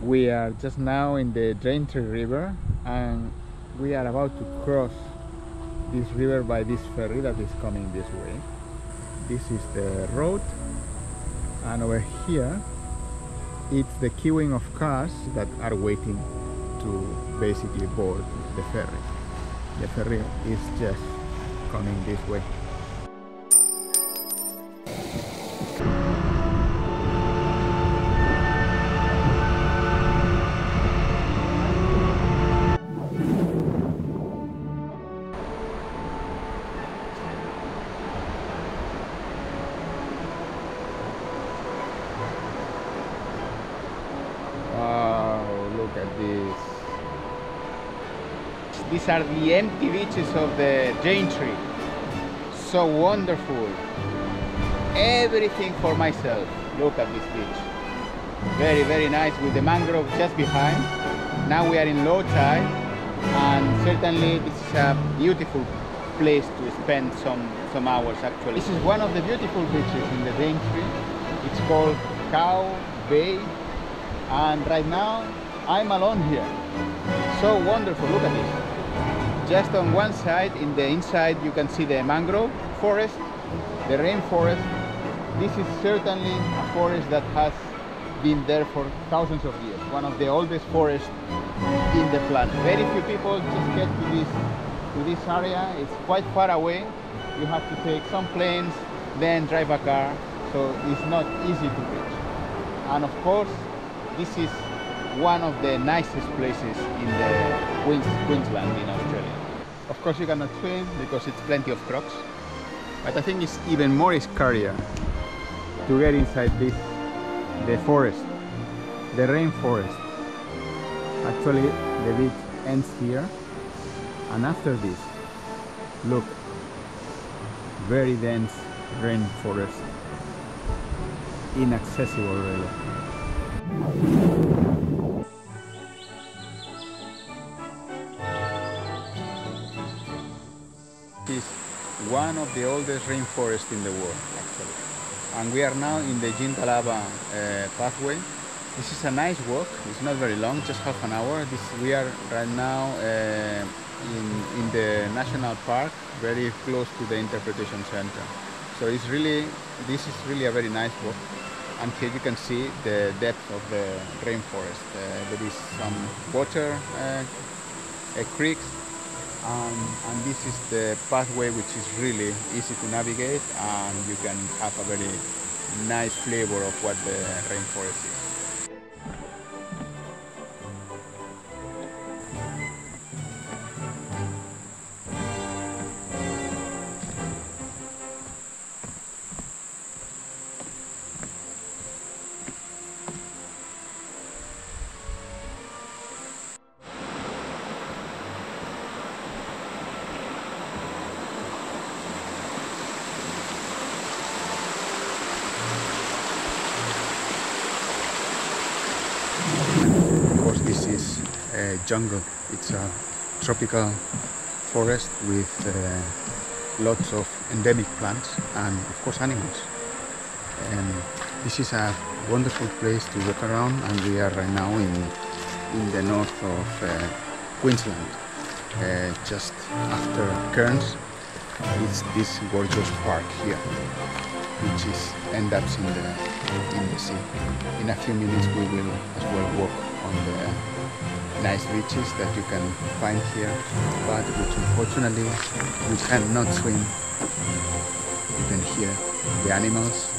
We are just now in the Daintree River and we are about to cross this river by this ferry that is coming this way. This is the road, and over here it's the queuing of cars that are waiting to basically board the ferry. The ferry is just coming this way. Look at this. These are the empty beaches of the Daintree. So wonderful. Everything for myself. Look at this beach. Very, very nice with the mangrove just behind. Now we are in low tide and certainly this is a beautiful place to spend some hours actually. This is one of the beautiful beaches in the Daintree. It's called Cow Bay. And right now I'm alone here. So wonderful, look at this. Just on one side, in the inside, you can see the mangrove forest, the rainforest. This is certainly a forest that has been there for thousands of years. One of the oldest forests in the planet. Very few people just get to this area. It's quite far away. You have to take some planes, then drive a car. So it's not easy to reach. And of course, this is one of the nicest places in the Queensland in Australia. Of course you cannot swim because it's plenty of crocs, but I think it's even more scarier to get inside the forest, the rainforest. Actually the beach ends here, and after this, look, very dense rainforest, inaccessible really. This is one of the oldest rainforests in the world actually, and we are now in the Jindalba pathway. This is a nice walk. It's not very long, just half an hour. We are right now in the national park, very close to the interpretation center. So this is really a very nice walk. And here you can see the depth of the rainforest. There is some water, creeks, and this is the pathway which is really easy to navigate, and you can have a very nice flavor of what the rainforest is. This is a jungle. It's a tropical forest with lots of endemic plants and of course animals. And this is a wonderful place to walk around, and we are right now in the north of Queensland, just after Cairns. It's this gorgeous park here, which ends up in the sea. In a few minutes we will as well walk on the nice beaches that you can find here, but which unfortunately we cannot swim. You can hear the animals.